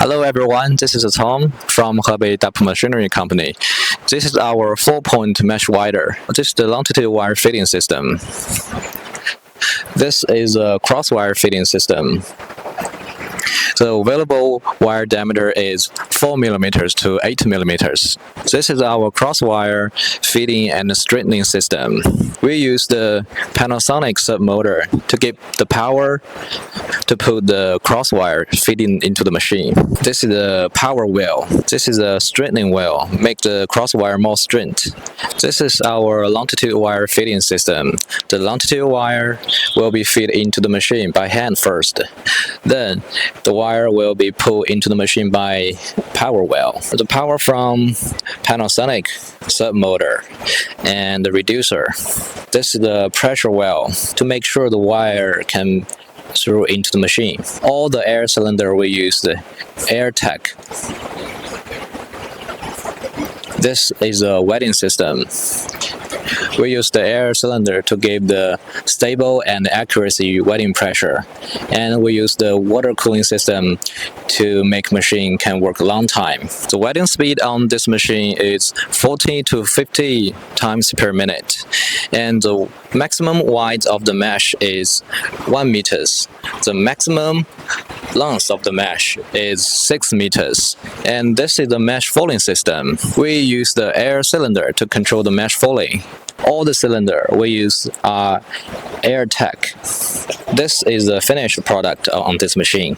Hello everyone, this is Tom from Hebei Dapper Machinery Company. This is our 4-point mesh wider. This is the longitude wire fitting system. This is a crosswire fitting system. The available wire diameter is 4 mm to 8 mm. This is our crosswire feeding and straightening system. We use the Panasonic sub-motor to give the power to put the crosswire feeding into the machine. This is the power wheel. This is a straightening wheel, make the crosswire more straight. This is our longitude wire feeding system. The longitude wire will be fed into the machine by hand first. Then the wire will be pulled into the machine by power wheel. The power from Panasonic sub-motor and the reducer. This is the pressure wheel to make sure the wire can through into the machine. All the air cylinder we use the air tech. This is a welding system. We use the air cylinder to give the stable and accuracy welding pressure, and we use the water cooling system to make machine can work a long time. The welding speed on this machine is 40 to 50 times per minute, and the maximum width of the mesh is 1 meters. The maximum length of the mesh is 6 meters, and this is the mesh falling system. We use the air cylinder to control the mesh falling. All the cylinder we use are air tech. This is the finished product on this machine.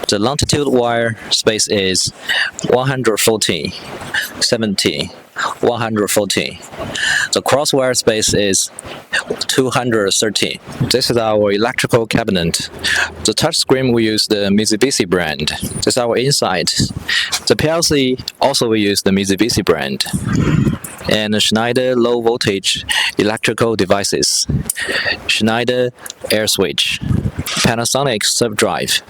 The longitude wire space is 140, 70, 140. The crosswire space is 230. This is our electrical cabinet. The touchscreen we use the Mitsubishi brand. This is our inside. The PLC also we use the Mitsubishi brand. And Schneider low voltage electrical devices, Schneider air switch, Panasonic sub drive.